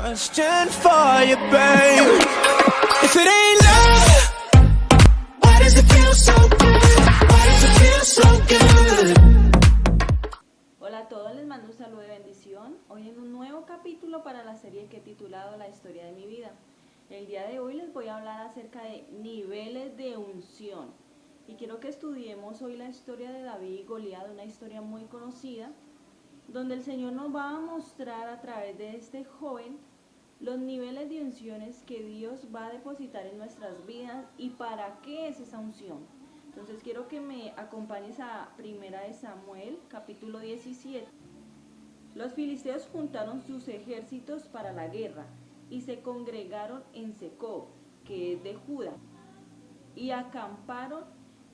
Question for you, babe. If it ain't love, why does it feel so good? Why does it feel so good? Hola a todos, les mando un saludo de bendición. Hoy en un nuevo capítulo para la serie que he titulado La historia de mi vida. El día de hoy les voy a hablar acerca de niveles de unción. Y quiero que estudiemos hoy la historia de David y Goliat, una historia muy conocida, donde el Señor nos va a mostrar a través de este joven los niveles de unciones que Dios va a depositar en nuestras vidas y para qué es esa unción. Entonces quiero que me acompañes a Primera de Samuel, capítulo 17. Los filisteos juntaron sus ejércitos para la guerra y se congregaron en Secó, que es de Judá, y acamparon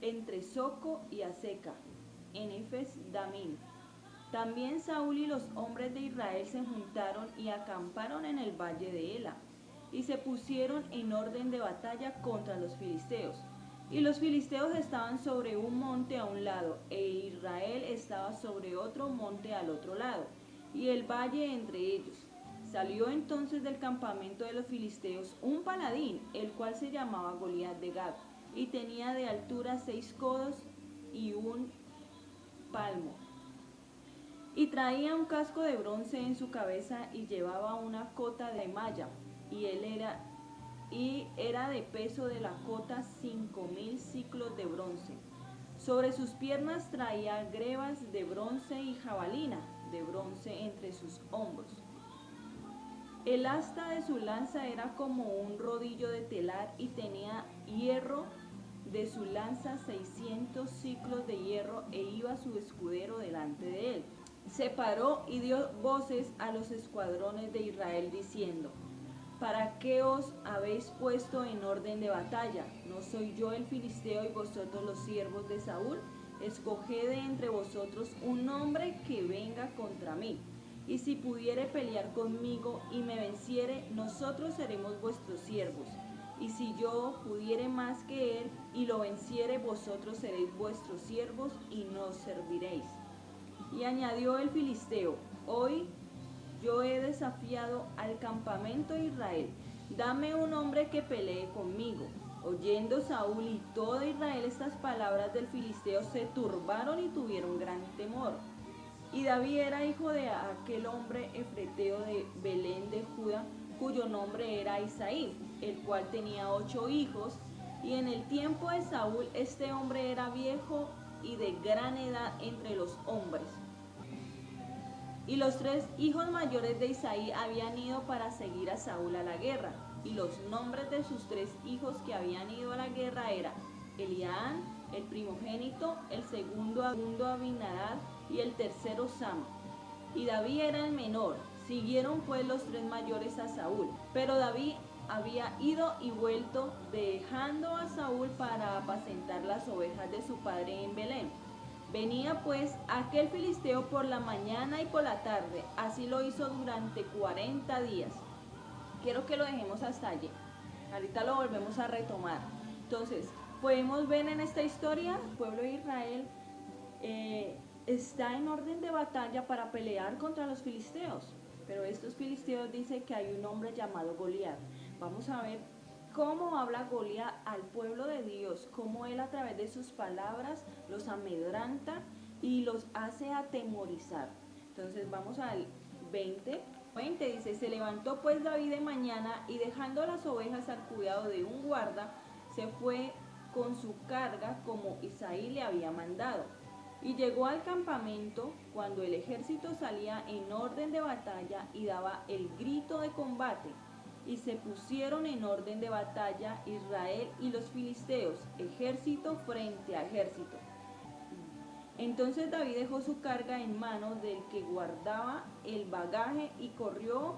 entre Soco y Aseca, en Efes Damim. También Saúl y los hombres de Israel se juntaron y acamparon en el valle de Ela, y se pusieron en orden de batalla contra los filisteos. Y los filisteos estaban sobre un monte a un lado, e Israel estaba sobre otro monte al otro lado, y el valle entre ellos. Salió entonces del campamento de los filisteos un paladín, el cual se llamaba Goliat de Gat, y tenía de altura 6 codos y un palmo. Y traía un casco de bronce en su cabeza y llevaba una cota de malla, y era de peso de la cota 5.000 siclos de bronce. Sobre sus piernas traía grebas de bronce y jabalina de bronce entre sus hombros. El asta de su lanza era como un rodillo de telar y tenía hierro de su lanza 600 siclos de hierro, e iba su escudero delante de él. Se paró y dio voces a los escuadrones de Israel diciendo: ¿Para qué os habéis puesto en orden de batalla? ¿No soy yo el filisteo y vosotros los siervos de Saúl? Escoged de entre vosotros un hombre que venga contra mí. Y si pudiere pelear conmigo y me venciere, nosotros seremos vuestros siervos. Y si yo pudiere más que él y lo venciere, vosotros seréis vuestros siervos y nos serviréis. Y añadió el filisteo: hoy yo he desafiado al campamento de Israel, dame un hombre que pelee conmigo. Oyendo Saúl y todo Israel estas palabras del filisteo, se turbaron y tuvieron gran temor. Y David era hijo de aquel hombre efreteo de Belén de Judá, cuyo nombre era Isaí, el cual tenía 8 hijos, y en el tiempo de Saúl este hombre era viejo y de gran edad entre los hombres. Y los 3 hijos mayores de Isaí habían ido para seguir a Saúl a la guerra, y los nombres de sus 3 hijos que habían ido a la guerra eran Elián, el primogénito, el segundo Abinadab y el tercero Sama. Y David era el menor. Siguieron pues los 3 mayores a Saúl, pero David había ido y vuelto, dejando a Saúl para apacentar las ovejas de su padre en Belén. Venía pues aquel filisteo por la mañana y por la tarde, así lo hizo durante 40 días. Quiero que lo dejemos hasta allí. Ahorita lo volvemos a retomar. Entonces, podemos ver en esta historia, el pueblo de Israel está en orden de batalla para pelear contra los filisteos. Pero estos filisteos dicen que hay un hombre llamado Goliat. Vamos a ver cómo habla Goliat al pueblo de Dios, cómo él a través de sus palabras los amedranta y los hace atemorizar. Entonces vamos al 20 dice: se levantó pues David de mañana y dejando las ovejas al cuidado de un guarda, se fue con su carga como Isaí le había mandado. Y llegó al campamento cuando el ejército salía en orden de batalla y daba el grito de combate. Y se pusieron en orden de batalla Israel y los filisteos, ejército frente a ejército. Entonces David dejó su carga en manos del que guardaba el bagaje y corrió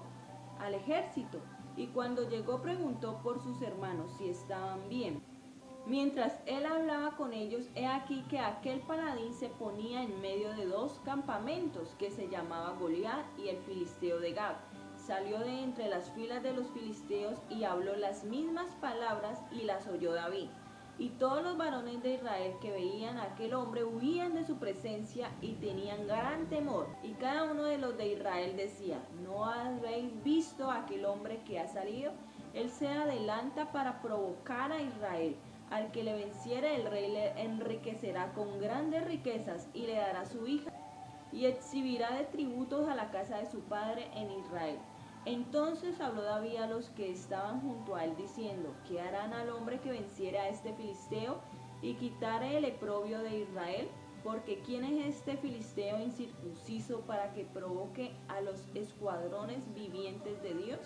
al ejército. Y cuando llegó preguntó por sus hermanos si estaban bien. Mientras él hablaba con ellos, he aquí que aquel paladín se ponía en medio de 2 campamentos, que se llamaba Goliat y el filisteo de Gat. Salió de entre las filas de los filisteos y habló las mismas palabras, y las oyó David. Y todos los varones de Israel que veían a aquel hombre huían de su presencia y tenían gran temor. Y cada uno de los de Israel decía: ¿no habéis visto a aquel hombre que ha salido? Él se adelanta para provocar a Israel. Al que le venciere, el rey le enriquecerá con grandes riquezas y le dará su hija y exhibirá de tributos a la casa de su padre en Israel. Entonces habló David a los que estaban junto a él diciendo: ¿qué harán al hombre que venciere a este filisteo y quitare el oprobio de Israel? Porque ¿quién es este filisteo incircunciso para que provoque a los escuadrones vivientes de Dios?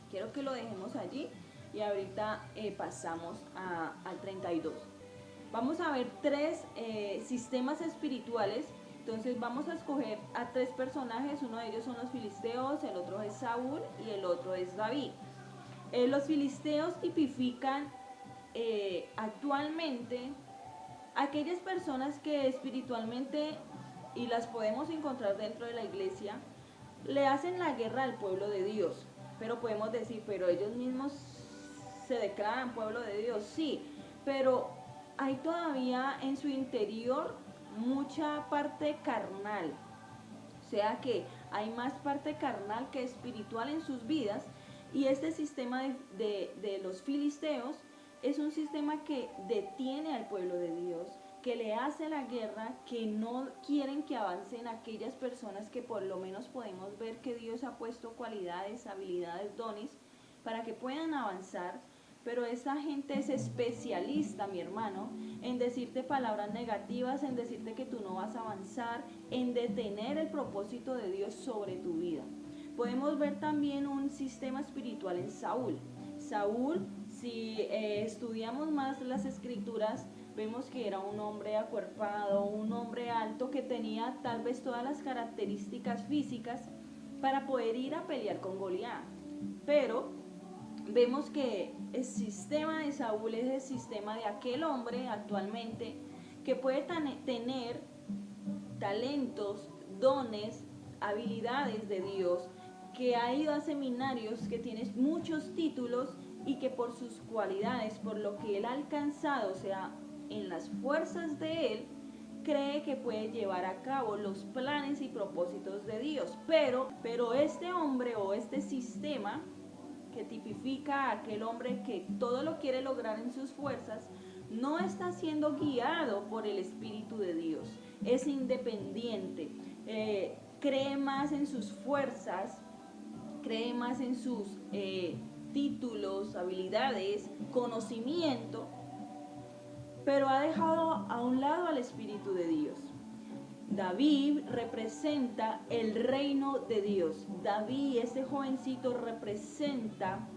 Quiero que lo dejemos allí y ahorita pasamos al 32. Vamos a ver tres sistemas espirituales. Entonces vamos a escoger a tres personajes. Uno de ellos son los filisteos, el otro es Saúl y el otro es David. Los filisteos tipifican actualmente aquellas personas que espiritualmente, y las podemos encontrar dentro de la iglesia, le hacen la guerra al pueblo de Dios. Pero podemos decir, pero ellos mismos se declaran pueblo de Dios, sí, pero hay todavía en su interior mucha parte carnal, o sea que hay más parte carnal que espiritual en sus vidas. Y este sistema de los filisteos es un sistema que detiene al pueblo de Dios, que le hace la guerra, que no quieren que avancen aquellas personas que por lo menos podemos ver que Dios ha puesto cualidades, habilidades, dones para que puedan avanzar. Pero esa gente es especialista, mi hermano, en decirte palabras negativas, en decirte que tú no vas a avanzar, en detener el propósito de Dios sobre tu vida. Podemos ver también un sistema espiritual en Saúl. Saúl, si estudiamos más las escrituras, vemos que era un hombre acuerpado, un hombre alto que tenía tal vez todas las características físicas para poder ir a pelear con Goliat. Pero vemos que el sistema de Saúl es el sistema de aquel hombre actualmente que puede tener talentos, dones, habilidades de Dios, que ha ido a seminarios, que tiene muchos títulos y que por sus cualidades, por lo que él ha alcanzado, o sea, en las fuerzas de él, cree que puede llevar a cabo los planes y propósitos de Dios. Pero este hombre o este sistema que tipifica a aquel hombre que todo lo quiere lograr en sus fuerzas, no está siendo guiado por el Espíritu de Dios. Es independiente, cree más en sus fuerzas, cree más en sus títulos, habilidades, conocimiento, pero ha dejado a un lado al Espíritu de Dios. David representa el reino de Dios. David, ese jovencito, representa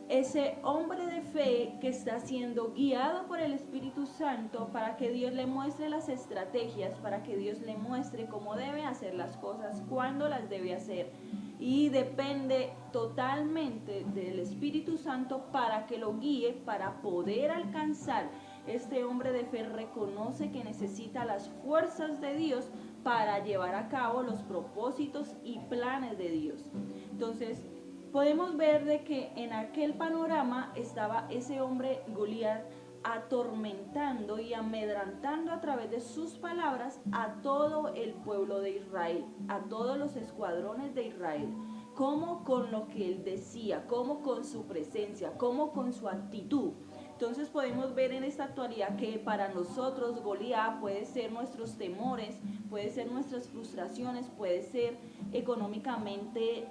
ese hombre de fe que está siendo guiado por el Espíritu Santo para que Dios le muestre las estrategias, para que Dios le muestre cómo debe hacer las cosas, cuándo las debe hacer. Y depende totalmente del Espíritu Santo para que lo guíe, para poder alcanzar. Este hombre de fe reconoce que necesita las fuerzas de Dios para llevar a cabo los propósitos y planes de Dios. Entonces, podemos ver de que en aquel panorama estaba ese hombre Goliat atormentando y amedrantando a través de sus palabras a todo el pueblo de Israel, a todos los escuadrones de Israel. Como con lo que él decía, como con su presencia, como con su actitud. Entonces podemos ver en esta actualidad que para nosotros Goliat puede ser nuestros temores, puede ser nuestras frustraciones, puede ser económicamente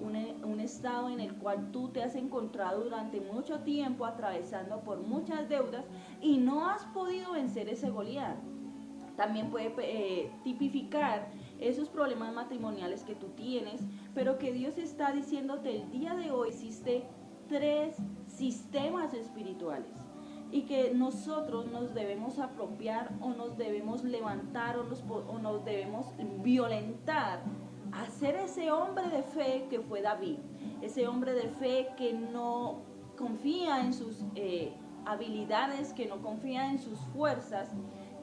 un estado en el cual tú te has encontrado durante mucho tiempo atravesando por muchas deudas y no has podido vencer ese Goliat. También puede tipificar esos problemas matrimoniales que tú tienes, pero que Dios está diciéndote el día de hoy existe tres sistemas espirituales y que nosotros nos debemos apropiar o nos debemos levantar o nos debemos violentar a ser ese hombre de fe que fue David, ese hombre de fe que no confía en sus habilidades, que no confía en sus fuerzas.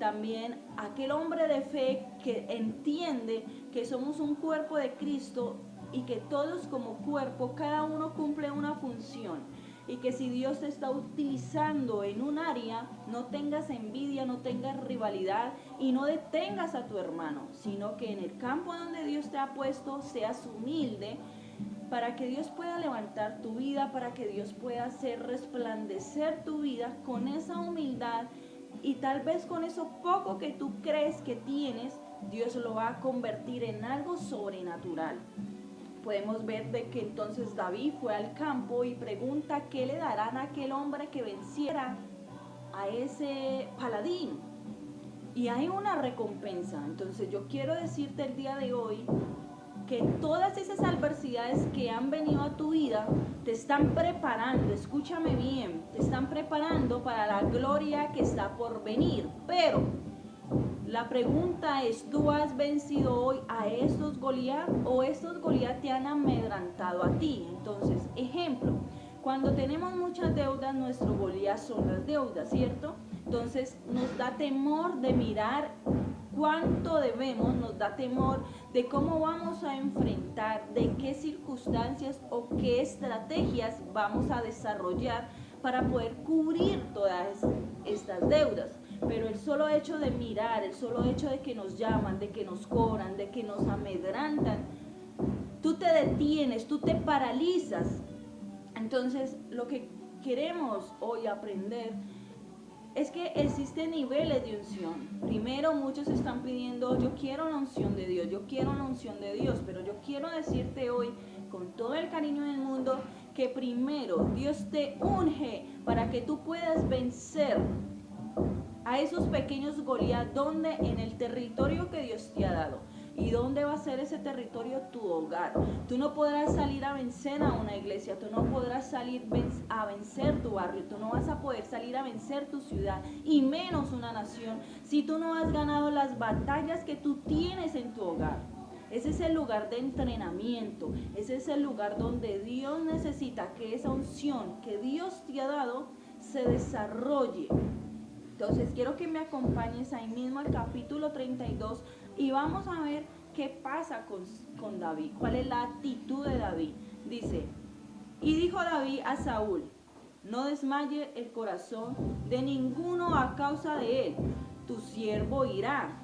También aquel hombre de fe que entiende que somos un cuerpo de Cristo y que todos como cuerpo, cada uno cumple una función. y que si Dios te está utilizando en un área, no tengas envidia, no tengas rivalidad y no detengas a tu hermano, sino que en el campo donde Dios te ha puesto seas humilde para que Dios pueda levantar tu vida, para que Dios pueda hacer resplandecer tu vida con esa humildad y tal vez con eso poco que tú crees que tienes, Dios lo va a convertir en algo sobrenatural. Podemos ver de que entonces David fue al campo y pregunta qué le darán a aquel hombre que venciera a ese paladín. Y hay una recompensa. Entonces yo quiero decirte el día de hoy que todas esas adversidades que han venido a tu vida te están preparando, escúchame bien, te están preparando para la gloria que está por venir. Pero la pregunta es, ¿tú has vencido hoy a estos Goliat o estos Goliat te han amedrantado a ti? Entonces, ejemplo, cuando tenemos muchas deudas, nuestro Goliat son las deudas, ¿cierto? Entonces nos da temor de mirar cuánto debemos, nos da temor de cómo vamos a enfrentar, de qué circunstancias o qué estrategias vamos a desarrollar para poder cubrir todas estas deudas. Pero el solo hecho de mirar, el solo hecho de que nos llaman, de que nos cobran, de que nos amedrantan, tú te detienes, tú te paralizas. Entonces, lo que queremos hoy aprender es que existen niveles de unción. Primero, muchos están pidiendo, yo quiero la unción de Dios, yo quiero la unción de Dios, pero yo quiero decirte hoy, con todo el cariño del mundo, que primero Dios te unge para que tú puedas vencer a esos pequeños Goliat, donde en el territorio que Dios te ha dado. ¿Y dónde va a ser ese territorio? Tu hogar. Tú no podrás salir a vencer a una iglesia, tú no podrás salir a vencer tu barrio, tú no vas a poder salir a vencer tu ciudad, y menos una nación, si tú no has ganado las batallas que tú tienes en tu hogar. Ese es el lugar de entrenamiento, ese es el lugar donde Dios necesita que esa unción que Dios te ha dado se desarrolle. Entonces quiero que me acompañes ahí mismo al capítulo 32 y vamos a ver qué pasa con David, cuál es la actitud de David. Dice, y dijo David a Saúl, no desmaye el corazón de ninguno a causa de él, tu siervo irá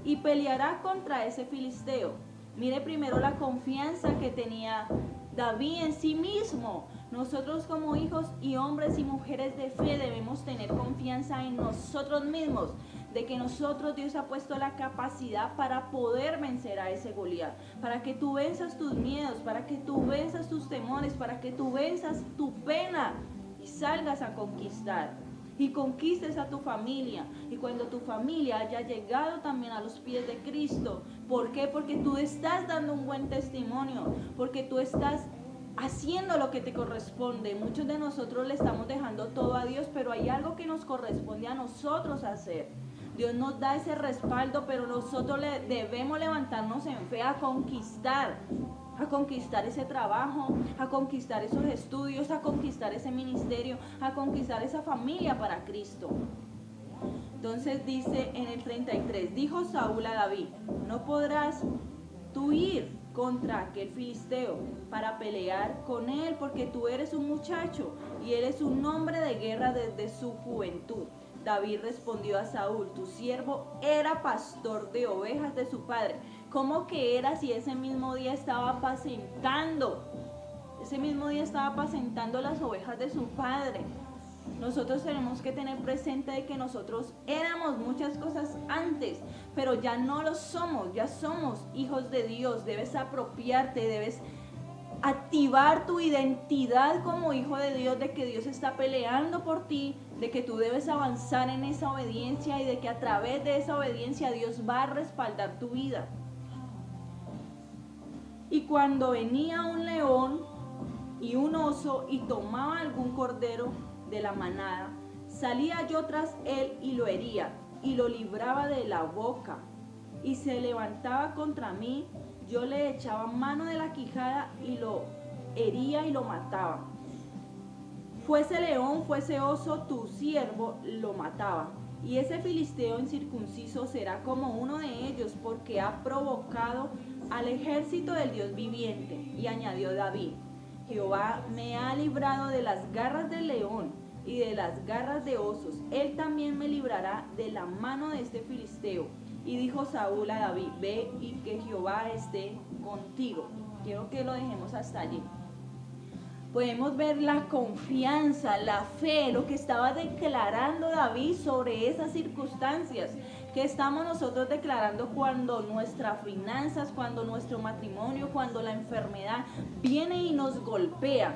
y peleará contra ese filisteo. Mire primero la confianza que tenía David en sí mismo. Nosotros como hijos y hombres y mujeres de fe debemos tener confianza en nosotros mismos, de que nosotros Dios ha puesto la capacidad para poder vencer a ese Goliat, para que tú venzas tus miedos, para que tú venzas tus temores, para que tú venzas tu pena y salgas a conquistar. Y conquistes a tu familia, y cuando tu familia haya llegado también a los pies de Cristo. ¿Por qué? Porque tú estás dando un buen testimonio, porque tú estás haciendo lo que te corresponde. Muchos de nosotros le estamos dejando todo a Dios, pero hay algo que nos corresponde a nosotros hacer. Dios nos da ese respaldo, pero nosotros debemos levantarnos en fe a conquistar ese trabajo, a conquistar esos estudios, a conquistar ese ministerio, a conquistar esa familia para Cristo. Entonces dice en el 33, dijo Saúl a David, no podrás tú ir contra aquel filisteo para pelear con él, porque tú eres un muchacho y él es un hombre de guerra desde su juventud. David respondió a Saúl, tu siervo era pastor de ovejas de su padre. ¿Cómo que era si ese mismo día estaba apacentando? Ese mismo día estaba apacentando las ovejas de su padre. Nosotros tenemos que tener presente de que nosotros éramos muchas cosas antes, pero ya no lo somos, ya somos hijos de Dios. Debes apropiarte, debes activar tu identidad como hijo de Dios, de que Dios está peleando por ti, de que tú debes avanzar en esa obediencia y de que a través de esa obediencia Dios va a respaldar tu vida. Y cuando venía un león y un oso y tomaba algún cordero de la manada, salía yo tras él y lo hería y lo libraba de la boca, y se levantaba contra mí, yo le echaba mano de la quijada y lo hería y lo mataba. Fuese león, fuese oso, tu siervo lo mataba. Y ese filisteo incircunciso será como uno de ellos, porque ha provocado al ejército del Dios viviente. Y añadió David, Jehová me ha librado de las garras del león y de las garras de osos. Él también me librará de la mano de este filisteo. Y dijo Saúl a David, ve y que Jehová esté contigo. Quiero que lo dejemos hasta allí. Podemos ver la confianza, la fe, lo que estaba declarando David sobre esas circunstancias que estamos nosotros declarando cuando nuestras finanzas, cuando nuestro matrimonio, cuando la enfermedad viene y nos golpea,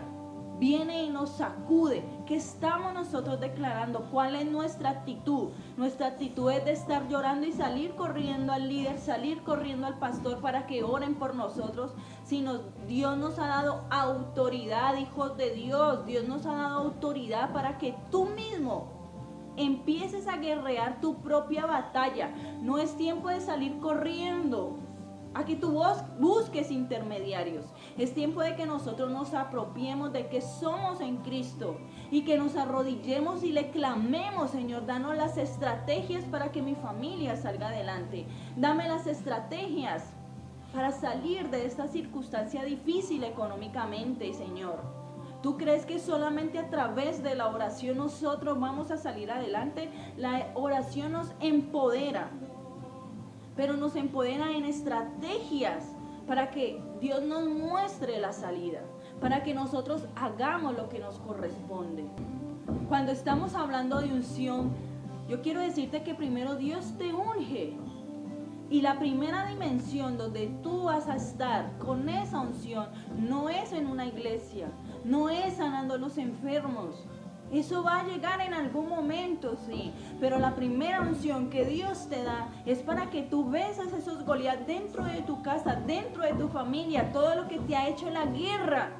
viene y nos sacude. ¿Qué estamos nosotros declarando? ¿Cuál es nuestra actitud? Nuestra actitud es de estar llorando y salir corriendo al líder, salir corriendo al pastor para que oren por nosotros. Dios nos ha dado autoridad, hijos de Dios. Dios nos ha dado autoridad para que tú mismo empieces a guerrear tu propia batalla. No es tiempo de salir corriendo a que tú busques intermediarios. Es tiempo de que nosotros nos apropiemos de que somos en Cristo y que nos arrodillemos y le clamemos: Señor, danos las estrategias para que mi familia salga adelante. Dame las estrategias para salir de esta circunstancia difícil económicamente, Señor. ¿Tú crees que solamente a través de la oración nosotros vamos a salir adelante? La oración nos empodera, pero nos empodera en estrategias para que Dios nos muestre la salida, para que nosotros hagamos lo que nos corresponde. Cuando estamos hablando de unción, yo quiero decirte que primero Dios te unge. Y la primera dimensión donde tú vas a estar con esa unción no es en una iglesia, no es sanando a los enfermos. Eso va a llegar en algún momento, sí. Pero la primera unción que Dios te da es para que tú venzas esos Goliat dentro de tu casa, dentro de tu familia, todo lo que te ha hecho la guerra,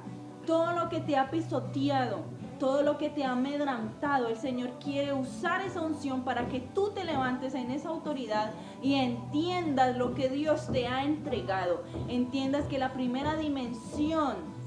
todo lo que te ha pisoteado, todo lo que te ha amedrentado. El Señor quiere usar esa unción para que tú te levantes en esa autoridad y entiendas lo que Dios te ha entregado. Entiendas que la primera dimensión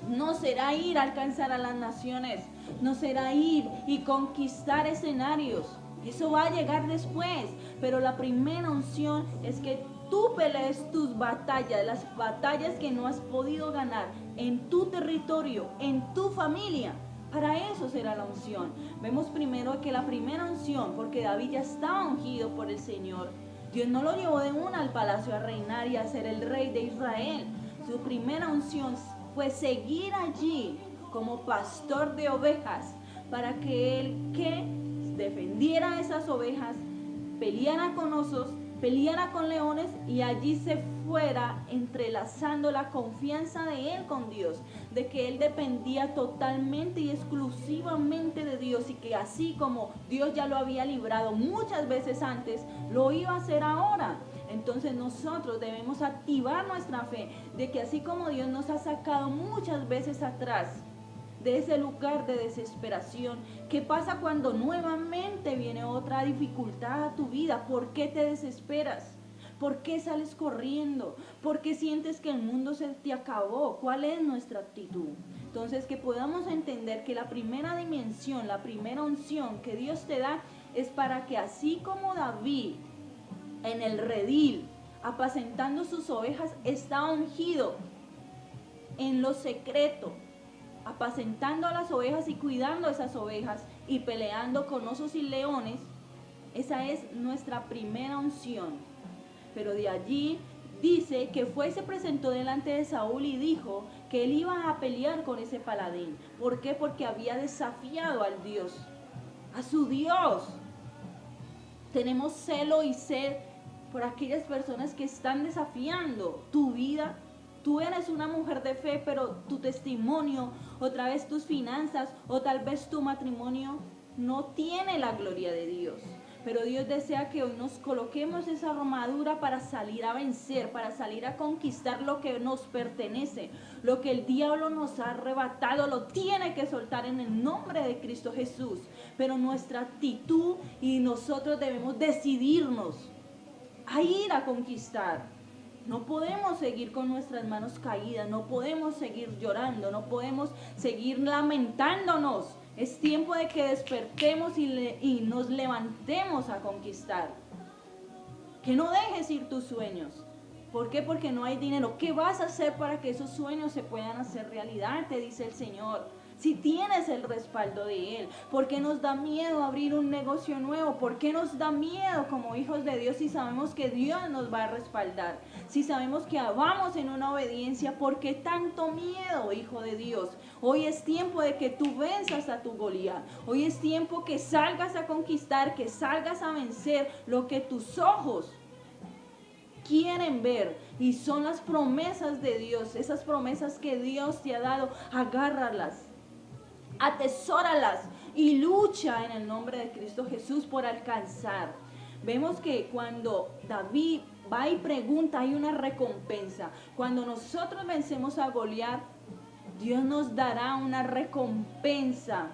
no será ir a alcanzar a las naciones, no será ir y conquistar escenarios. Eso va a llegar después, pero la primera unción es que tú pelees tus batallas, las batallas que no has podido ganar en tu territorio, en tu familia. Para eso será la unción. Vemos primero que la primera unción, porque David ya estaba ungido por el Señor. Dios no lo llevó de una al palacio a reinar y a ser el rey de Israel. Su primera unción fue seguir allí como pastor de ovejas, para que él que defendiera esas ovejas, peleara con osos, peleara con leones y allí se fuera entrelazando la confianza de él con Dios, de que él dependía totalmente y exclusivamente de Dios, y que así como Dios ya lo había librado muchas veces antes, lo iba a hacer ahora. Entonces nosotros debemos activar nuestra fe, de que así como Dios nos ha sacado muchas veces atrás de ese lugar de desesperación, ¿qué pasa cuando nuevamente viene otra dificultad a tu vida? ¿Por qué te desesperas? ¿Por qué sales corriendo? ¿Por qué sientes que el mundo se te acabó? ¿Cuál es nuestra actitud? Entonces, que podamos entender que la primera dimensión, la primera unción que Dios te da es para que así como David en el redil, apacentando sus ovejas, está ungido en lo secreto, apacentando a las ovejas y cuidando a esas ovejas y peleando con osos y leones. Esa es nuestra primera unción. Pero de allí dice que fue y se presentó delante de Saúl y dijo que él iba a pelear con ese paladín. ¿Por qué? Porque había desafiado al Dios, a su Dios. Tenemos celo y sed por aquellas personas que están desafiando tu vida. Tú eres una mujer de fe, pero tu testimonio, otra vez tus finanzas, o tal vez tu matrimonio no tiene la gloria de Dios. Pero Dios desea que hoy nos coloquemos esa armadura para salir a vencer, para salir a conquistar lo que nos pertenece. Lo que el diablo nos ha arrebatado lo tiene que soltar en el nombre de Cristo Jesús. Pero nuestra actitud y nosotros debemos decidirnos a ir a conquistar. No podemos seguir con nuestras manos caídas, no podemos seguir llorando, no podemos seguir lamentándonos. Es tiempo de que despertemos y nos levantemos a conquistar. Que no dejes ir tus sueños, ¿Por qué? Porque no hay dinero. ¿Qué vas a hacer para que esos sueños se puedan hacer realidad? Te dice el Señor. Si tienes el respaldo de Él, ¿por qué nos da miedo abrir un negocio nuevo? ¿Por qué nos da miedo como hijos de Dios si sabemos que Dios nos va a respaldar? Si sabemos que vamos en una obediencia, ¿por qué tanto miedo, hijo de Dios? Hoy es tiempo de que tú venzas a tu Goliat. Hoy es tiempo que salgas a conquistar, que salgas a vencer lo que tus ojos quieren ver, y son las promesas de Dios, esas promesas que Dios te ha dado. Agárralas, atesóralas y lucha en el nombre de Cristo Jesús por alcanzar. Vemos que cuando David va y pregunta, hay una recompensa. Cuando nosotros vencemos a Goliat, Dios nos dará una recompensa.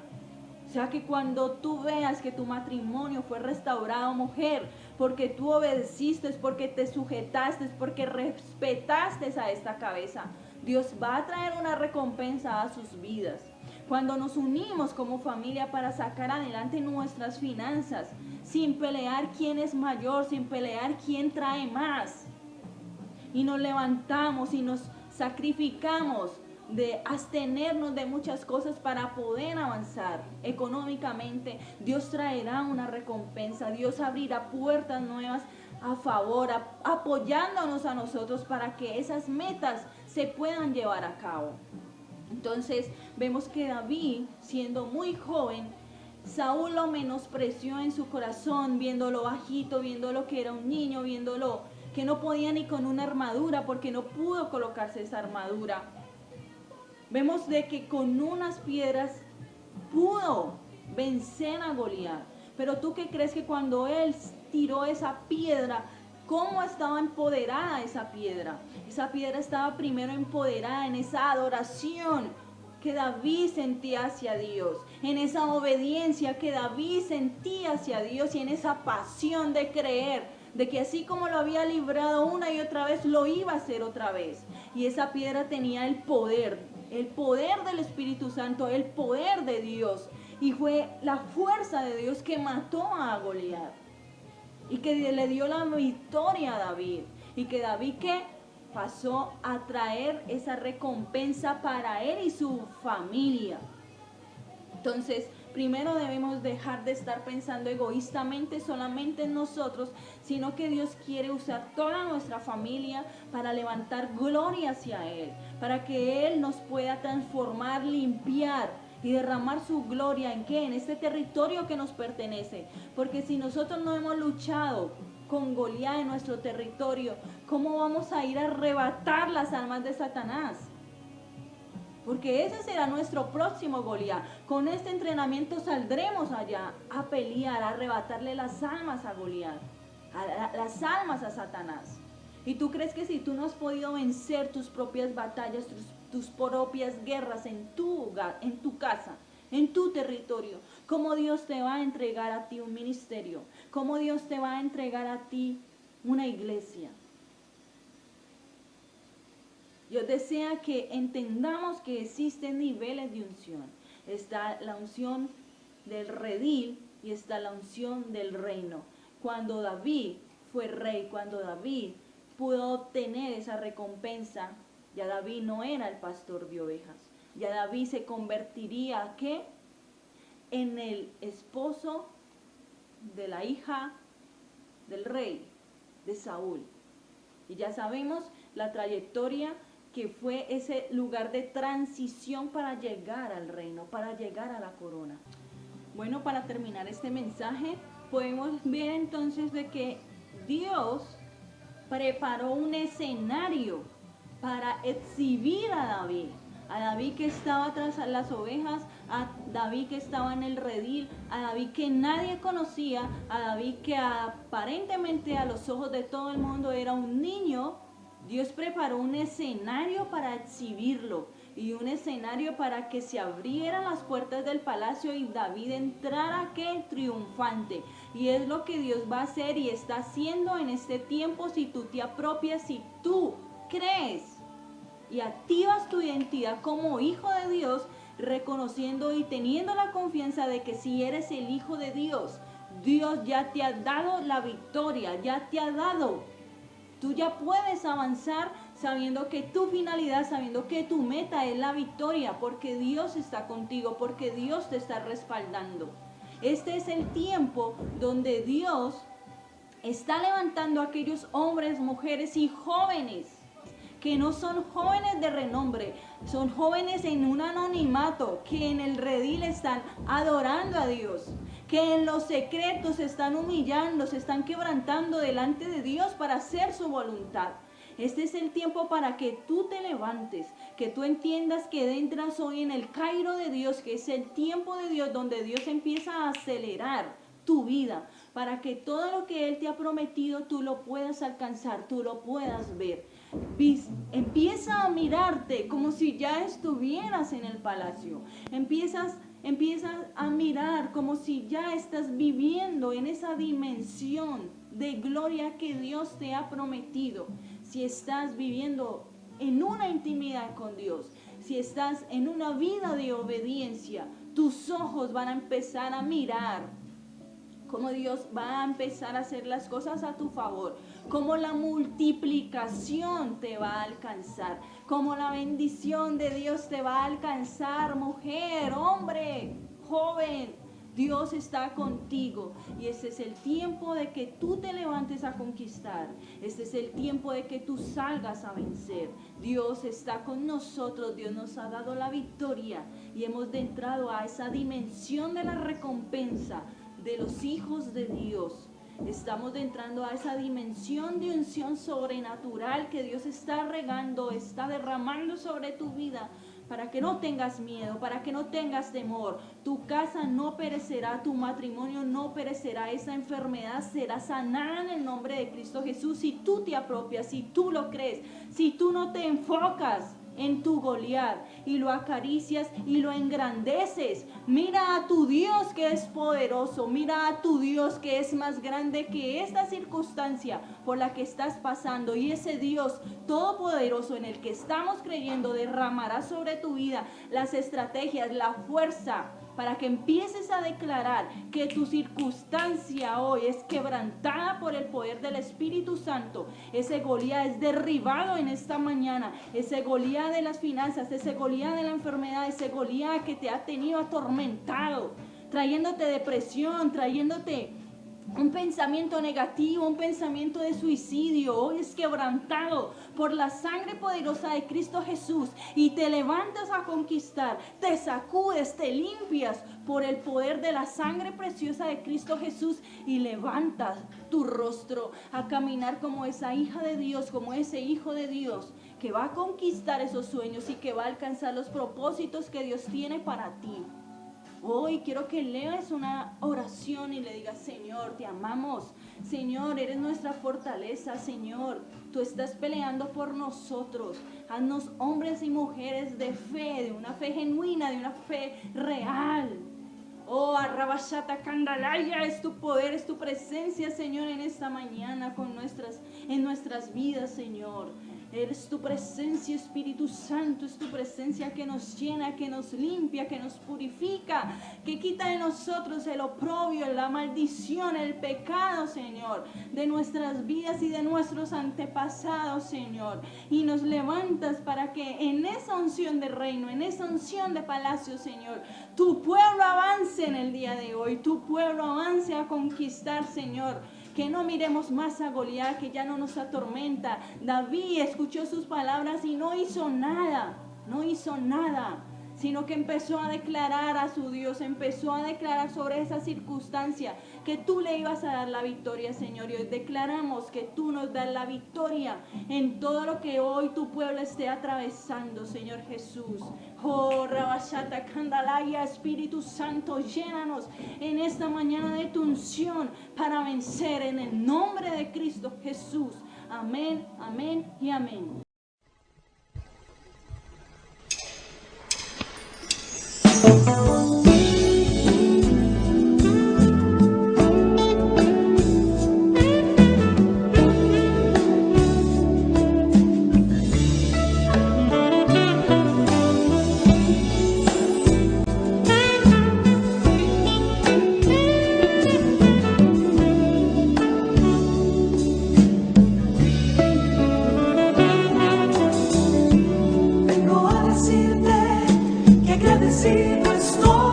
O sea que cuando tú veas que tu matrimonio fue restaurado, mujer, porque tú obedeciste, porque te sujetaste, porque respetaste a esta cabeza, Dios va a traer una recompensa a sus vidas. Cuando nos unimos como familia para sacar adelante nuestras finanzas, sin pelear quién es mayor, sin pelear quién trae más, y nos levantamos y nos sacrificamos de abstenernos de muchas cosas para poder avanzar económicamente, Dios traerá una recompensa. Dios abrirá puertas nuevas a favor, apoyándonos a nosotros para que esas metas se puedan llevar a cabo. Entonces vemos que David, siendo muy joven, Saúl lo menospreció en su corazón, viéndolo bajito, viéndolo que era un niño, viéndolo que no podía ni con una armadura porque no pudo colocarse esa armadura. Vemos de que con unas piedras pudo vencer a Goliat. Pero tú qué crees que cuando él tiró esa piedra, ¿cómo estaba empoderada esa piedra? Esa piedra estaba primero empoderada en esa adoración que David sentía hacia Dios, en esa obediencia que David sentía hacia Dios y en esa pasión de creer de que así como lo había librado una y otra vez, lo iba a hacer otra vez. Y esa piedra tenía el poder del Espíritu Santo, el poder de Dios. Y fue la fuerza de Dios que mató a Goliat y que le dio la victoria a David. Y que David que pasó a traer esa recompensa para él y su familia. Entonces, primero debemos dejar de estar pensando egoístamente solamente en nosotros, sino que Dios quiere usar toda nuestra familia para levantar gloria hacia Él, para que Él nos pueda transformar, limpiar y derramar su gloria ¿en qué? En este territorio que nos pertenece. Porque si nosotros no hemos luchado con Goliat en nuestro territorio, ¿cómo vamos a ir a arrebatar las almas de Satanás? Porque ese será nuestro próximo Goliat. Con este entrenamiento saldremos allá a pelear, a arrebatarle las almas a Goliat, las almas a Satanás. ¿Y tú crees que si tú no has podido vencer tus propias batallas, tus propias guerras en tu casa, en tu territorio, cómo Dios te va a entregar a ti un ministerio? ¿Cómo Dios te va a entregar a ti una iglesia? Dios desea que entendamos que existen niveles de unción. Está la unción del redil y está la unción del reino. Cuando David fue rey, cuando David pudo obtener esa recompensa, ya David no era el pastor de ovejas. Ya David se convertiría ¿qué? En el esposo de la hija del rey, de Saúl. Y ya sabemos la trayectoria que fue ese lugar de transición para llegar al reino, para llegar a la corona. Bueno, para terminar este mensaje, podemos ver entonces de que Dios preparó un escenario para exhibir a David que estaba tras las ovejas, a David que estaba en el redil, a David que nadie conocía, a David que aparentemente a los ojos de todo el mundo era un niño. Dios preparó un escenario para exhibirlo y un escenario para que se abrieran las puertas del palacio y David entrara ¿qué? Triunfante. Y es lo que Dios va a hacer y está haciendo en este tiempo si tú te apropias, si tú crees y activas tu identidad como hijo de Dios, reconociendo y teniendo la confianza de que si eres el hijo de Dios, Dios ya te ha dado la victoria, ya te ha dado Tú ya puedes avanzar sabiendo que tu finalidad, sabiendo que tu meta es la victoria, porque Dios está contigo, porque Dios te está respaldando. Este es el tiempo donde Dios está levantando a aquellos hombres, mujeres y jóvenes que no son jóvenes de renombre, son jóvenes en un anonimato, que en el redil están adorando a Dios, que en los secretos se están humillando, se están quebrantando delante de Dios para hacer su voluntad. Este es el tiempo para que tú te levantes, que tú entiendas que entras hoy en el Cairo de Dios, que es el tiempo de Dios donde Dios empieza a acelerar tu vida, para que todo lo que Él te ha prometido tú lo puedas alcanzar, tú lo puedas ver. Empieza a mirarte como si ya estuvieras en el palacio. Empiezas a mirar como si ya estás viviendo en esa dimensión de gloria que Dios te ha prometido. Si estás viviendo en una intimidad con Dios, si estás en una vida de obediencia, tus ojos van a empezar a mirar cómo Dios va a empezar a hacer las cosas a tu favor, cómo la multiplicación te va a alcanzar, cómo la bendición de Dios te va a alcanzar, mujer, hombre, joven. Dios está contigo y este es el tiempo de que tú te levantes a conquistar. Este es el tiempo de que tú salgas a vencer. Dios está con nosotros, Dios nos ha dado la victoria y hemos entrado a esa dimensión de la recompensa de los hijos de Dios. Estamos entrando a esa dimensión de unción sobrenatural que Dios está regando, está derramando sobre tu vida, para que no tengas miedo, para que no tengas temor. Tu casa no perecerá, tu matrimonio no perecerá, esa enfermedad será sanada en el nombre de Cristo Jesús. Si tú te apropias, si tú lo crees, si tú no te enfocas en tu Goliat y lo acaricias y lo engrandeces. Mira a tu Dios que es poderoso, mira a tu Dios que es más grande que esta circunstancia por la que estás pasando, y ese Dios todopoderoso en el que estamos creyendo derramará sobre tu vida las estrategias, la fuerza, para que empieces a declarar que tu circunstancia hoy es quebrantada por el poder del Espíritu Santo. Ese Goliat es derribado en esta mañana. Ese Goliat de las finanzas, ese Goliat de la enfermedad, ese Goliat que te ha tenido atormentado, trayéndote depresión, trayéndote un pensamiento negativo, un pensamiento de suicidio, hoy es quebrantado por la sangre poderosa de Cristo Jesús, y te levantas a conquistar, te sacudes, te limpias por el poder de la sangre preciosa de Cristo Jesús y levantas tu rostro a caminar como esa hija de Dios, como ese hijo de Dios que va a conquistar esos sueños y que va a alcanzar los propósitos que Dios tiene para ti. Hoy quiero que leas una oración y le digas: Señor, te amamos. Señor, eres nuestra fortaleza. Señor, tú estás peleando por nosotros. Haznos hombres y mujeres de fe, de una fe genuina, de una fe real. Oh, Arrabashata Kandalaya, es tu poder, es tu presencia, Señor, en esta mañana en nuestras vidas, Señor. Eres tu presencia, Espíritu Santo, es tu presencia que nos llena, que nos limpia, que nos purifica, que quita de nosotros el oprobio, la maldición, el pecado, Señor, de nuestras vidas y de nuestros antepasados, Señor. Y nos levantas para que en esa unción de reino, en esa unción de palacio, Señor, tu pueblo avance en el día de hoy, tu pueblo avance a conquistar, Señor. Que no miremos más a Goliat, que ya no nos atormenta. David escuchó sus palabras y no hizo nada, sino que empezó a declarar a su Dios, empezó a declarar sobre esa circunstancia que tú le ibas a dar la victoria, Señor. Y hoy declaramos que tú nos das la victoria en todo lo que hoy tu pueblo esté atravesando, Señor Jesús. Oh, Rabashata Kandalaya, Espíritu Santo, llénanos en esta mañana de tu unción para vencer en el nombre de Cristo Jesús. Amén, amén y amén. sido estoy.